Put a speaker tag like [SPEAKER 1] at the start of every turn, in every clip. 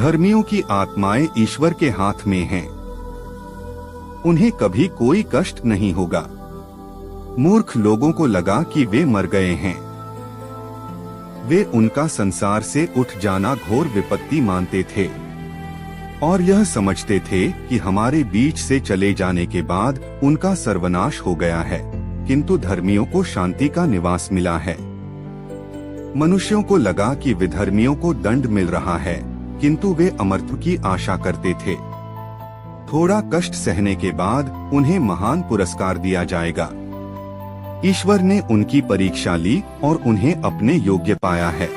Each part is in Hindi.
[SPEAKER 1] धर्मियों की आत्माएं ईश्वर के हाथ में हैं। उन्हें कभी कोई कष्ट नहीं होगा। मूर्ख लोगों को लगा कि वे मर गए हैं। वे उनका संसार से उठ जाना घोर विपत्ति मानते थे और यह समझते थे कि हमारे बीच से चले जाने के बाद उनका सर्वनाश हो गया है, किंतु धर्मियों को शांति का निवास मिला है। मनुष्यों को लगा कि विधर्मियों को दंड मिल रहा है, किंतु वे अमरत्व की आशा करते थे। थोड़ा कष्ट सहने के बाद उन्हें महान पुरस्कार दिया जाएगा। ईश्वर ने उनकी परीक्षा ली और उन्हें अपने योग्य पाया है।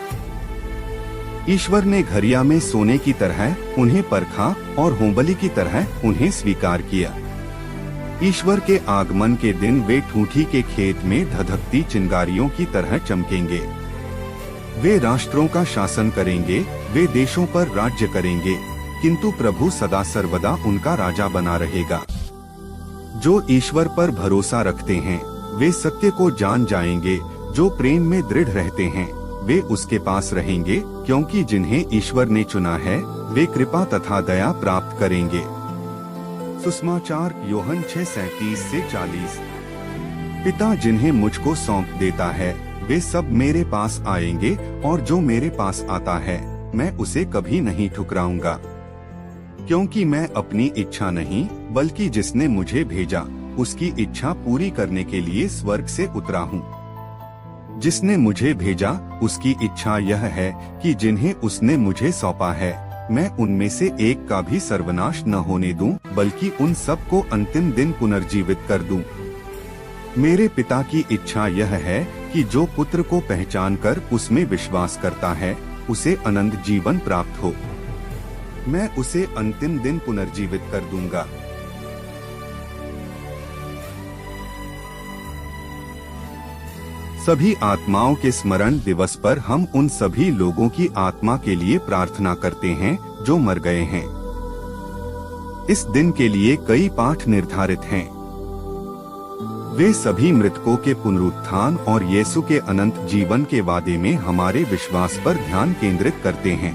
[SPEAKER 1] ईश्वर ने घरिया में सोने की तरह उन्हें परखा और होमबलि की तरह उन्हें स्वीकार किया। ईश्वर के आगमन के दिन वे ठूठी के खेत में धधकती चिंगारियों की तरह चमकेंगे। वे राष्ट्रों का शासन करेंगे, वे देशों पर राज्य करेंगे, किंतु प्रभु सदा सर्वदा उनका राजा बना रहेगा। जो ईश्वर पर भरोसा रखते हैं वे सत्य को जान जाएंगे। जो प्रेम में दृढ़ रहते हैं वे उसके पास रहेंगे, क्योंकि जिन्हें ईश्वर ने चुना है वे कृपा तथा दया प्राप्त करेंगे। सुसमाचार यूहन्ना 6:37-40। पिता जिन्हें मुझको सौंप देता है वे सब मेरे पास आएंगे, और जो मेरे पास आता है मैं उसे कभी नहीं ठुकराऊंगा। क्योंकि मैं अपनी इच्छा नहीं बल्कि जिसने मुझे भेजा उसकी इच्छा पूरी करने के लिए स्वर्ग से उतरा हूँ। जिसने मुझे भेजा उसकी इच्छा यह है कि जिन्हें उसने मुझे सौंपा है मैं उनमें से एक का भी सर्वनाश न होने दूं, बल्कि उन सब को अंतिम दिन पुनर्जीवित कर दूं। मेरे पिता की इच्छा यह है कि जो पुत्र को पहचान कर उसमें विश्वास करता है उसे अनंत जीवन प्राप्त हो। मैं उसे अंतिम दिन पुनर्जीवित कर दूंगा। सभी आत्माओं के स्मरण दिवस पर हम उन सभी लोगों की आत्मा के लिए प्रार्थना करते हैं जो मर गए हैं। इस दिन के लिए कई पाठ निर्धारित हैं। वे सभी मृतकों के पुनरुत्थान और यीशु के अनंत जीवन के वादे में हमारे विश्वास पर ध्यान केंद्रित करते हैं।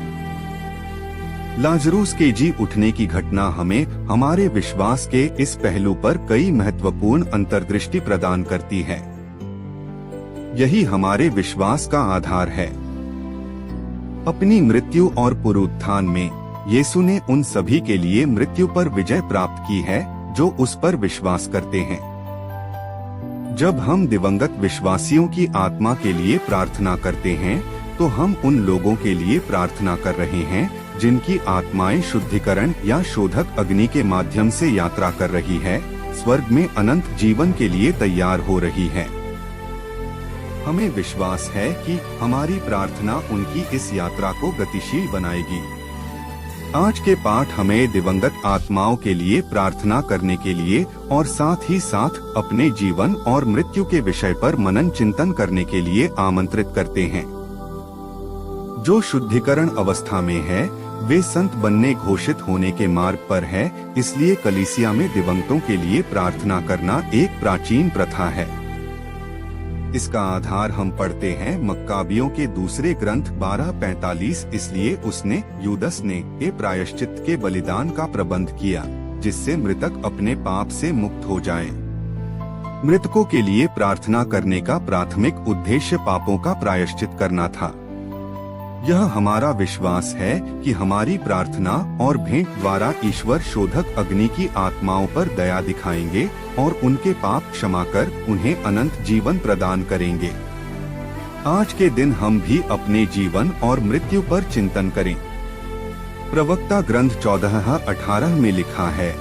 [SPEAKER 1] लाजरूस के जी उठने की घटना हमें हमारे विश्वास के इस पहलू पर कई महत्वपूर्ण अंतर्दृष्टि प्रदान करती है। यही हमारे विश्वास का आधार है। अपनी मृत्यु और पुनरुत्थान में यीशु ने उन सभी के लिए मृत्यु पर विजय प्राप्त की है जो उस पर विश्वास करते हैं। जब हम दिवंगत विश्वासियों की आत्मा के लिए प्रार्थना करते हैं तो हम उन लोगों के लिए प्रार्थना कर रहे हैं जिनकी आत्माएं शुद्धिकरण या शोधक अग्नि के माध्यम से यात्रा कर रही है, स्वर्ग में अनंत जीवन के लिए तैयार हो रही है। हमें विश्वास है कि हमारी प्रार्थना उनकी इस यात्रा को गतिशील बनाएगी। आज के पाठ हमें दिवंगत आत्माओं के लिए प्रार्थना करने के लिए और साथ ही साथ अपने जीवन और मृत्यु के विषय पर मनन चिंतन करने के लिए आमंत्रित करते हैं। जो शुद्धिकरण अवस्था में है वे संत बनने घोषित होने के मार्ग पर है, इसलिए कलीसिया में दिवंगतों के लिए प्रार्थना करना एक प्राचीन प्रथा है। इसका आधार हम पढ़ते हैं मक्काबियों के दूसरे ग्रंथ 12:45। इसलिए उसने यूदस ने प्रायश्चित के बलिदान का प्रबंध किया जिससे मृतक अपने पाप से मुक्त हो जाएं। मृतकों के लिए प्रार्थना करने का प्राथमिक उद्देश्य पापों का प्रायश्चित करना था। यह हमारा विश्वास है कि हमारी प्रार्थना और भेंट द्वारा ईश्वर शोधक अग्नि की आत्माओं पर दया दिखाएंगे और उनके पाप क्षमा कर उन्हें अनंत जीवन प्रदान करेंगे। आज के दिन हम भी अपने जीवन और मृत्यु पर चिंतन करें। प्रवक्ता ग्रंथ 14:18 में लिखा है,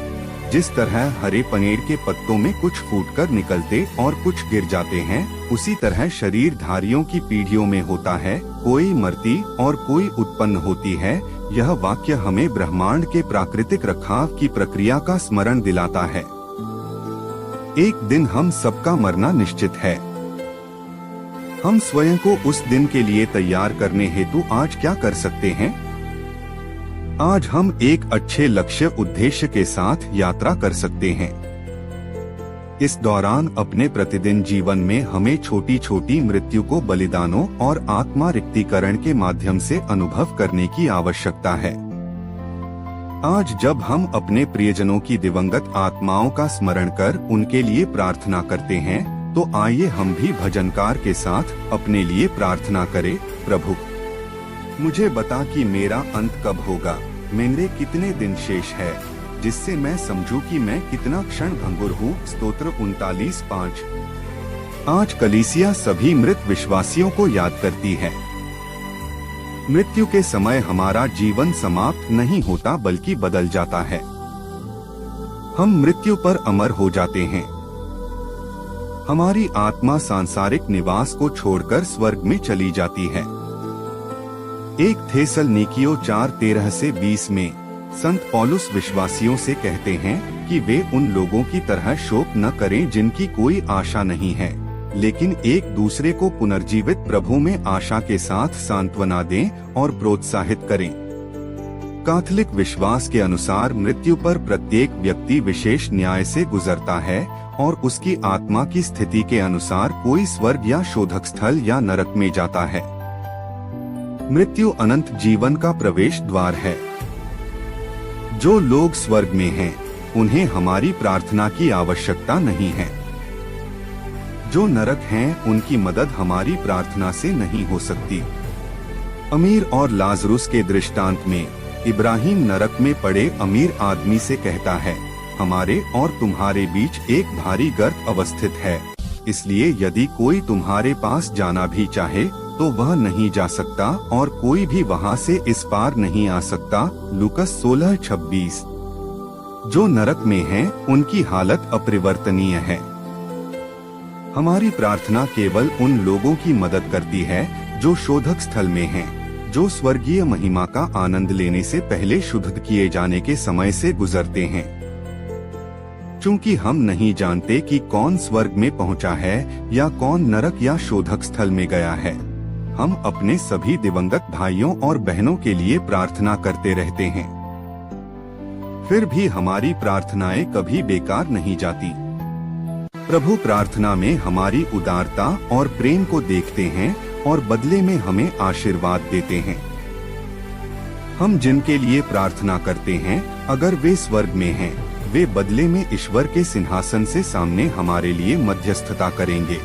[SPEAKER 1] जिस तरह हरे पनेर के पत्तों में कुछ फूटकर निकलते और कुछ गिर जाते हैं, उसी तरह शरीरधारियों की पीढ़ियों में होता है, कोई मरती और कोई उत्पन्न होती है। यह वाक्य हमें ब्रह्मांड के प्राकृतिक रखाव की प्रक्रिया का स्मरण दिलाता है। एक दिन हम सबका मरना निश्चित है। हम स्वयं को उस दिन के लिए तैयार करने हेतु आज क्या कर सकते हैं? आज हम एक अच्छे लक्ष्य उद्देश्य के साथ यात्रा कर सकते हैं। इस दौरान अपने प्रतिदिन जीवन में हमें छोटी छोटी मृत्यु को बलिदानों और आत्मा रिक्तीकरण के माध्यम से अनुभव करने की आवश्यकता है। आज जब हम अपने प्रियजनों की दिवंगत आत्माओं का स्मरण कर उनके लिए प्रार्थना करते हैं, तो आइए हम भी भजनकार के साथ अपने लिए प्रार्थना करें। प्रभु, मुझे बता कि मेरा अंत कब होगा, मेरे कितने दिन शेष है, जिससे मैं समझूं कि मैं कितना क्षण भंगुर हूँ। स्तोत्र 39:5। आज कलीसिया सभी मृत विश्वासियों को याद करती है। मृत्यु के समय हमारा जीवन समाप्त नहीं होता बल्कि बदल जाता है। हम मृत्यु पर अमर हो जाते हैं। हमारी आत्मा सांसारिक निवास को छोड़कर स्वर्ग में चली जाती है। 1 थेसलनिकियों 4:13-20 में संत पौलुस विश्वासियों से कहते हैं कि वे उन लोगों की तरह शोक न करें जिनकी कोई आशा नहीं है, लेकिन एक दूसरे को पुनर्जीवित प्रभु में आशा के साथ सांत्वना दें और प्रोत्साहित करें। कैथोलिक विश्वास के अनुसार मृत्यु पर प्रत्येक व्यक्ति विशेष न्याय से गुजरता है और उसकी आत्मा की स्थिति के अनुसार कोई स्वर्ग या शोधक स्थल या नरक में जाता है। मृत्यु अनंत जीवन का प्रवेश द्वार है। जो लोग स्वर्ग में हैं, उन्हें हमारी प्रार्थना की आवश्यकता नहीं है। जो नरक हैं, उनकी मदद हमारी प्रार्थना से नहीं हो सकती। अमीर और लाजरुस के दृष्टांत में इब्राहिम नरक में पड़े अमीर आदमी से कहता है, हमारे और तुम्हारे बीच एक भारी गर्त अवस्थित है, इसलिए यदि कोई तुम्हारे पास जाना भी चाहे तो वह नहीं जा सकता और कोई भी वहां से इस पार नहीं आ सकता। लूकस 16:26। जो नरक में हैं, उनकी हालत अपरिवर्तनीय है। हमारी प्रार्थना केवल उन लोगों की मदद करती है जो शोधक स्थल में हैं, जो स्वर्गीय महिमा का आनंद लेने से पहले शुद्ध किए जाने के समय से गुजरते हैं। चूंकि हम नहीं जानते कि कौन स्वर्ग में पहुंचा है या कौन नरक या शोधक स्थल में गया है, हम अपने सभी दिवंगत भाइयों और बहनों के लिए प्रार्थना करते रहते हैं। फिर भी हमारी प्रार्थनाएं कभी बेकार नहीं जाती। प्रभु प्रार्थना में हमारी उदारता और प्रेम को देखते हैं और बदले में हमें आशीर्वाद देते हैं। हम जिनके लिए प्रार्थना करते हैं, अगर वे स्वर्ग में हैं, वे बदले में ईश्वर के सिंहासन से सामने हमारे लिए मध्यस्थता करेंगे।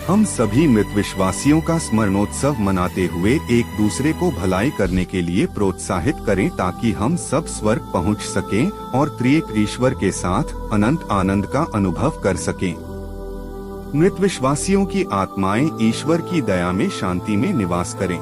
[SPEAKER 1] हम सभी मृत विश्वासियों का स्मरणोत्सव मनाते हुए एक दूसरे को भलाई करने के लिए प्रोत्साहित करें, ताकि हम सब स्वर्ग पहुंच सकें और त्रिएक ईश्वर के साथ अनंत आनंद का अनुभव कर सकें। मृत विश्वासियों की आत्माएं ईश्वर की दया में शांति में निवास करें।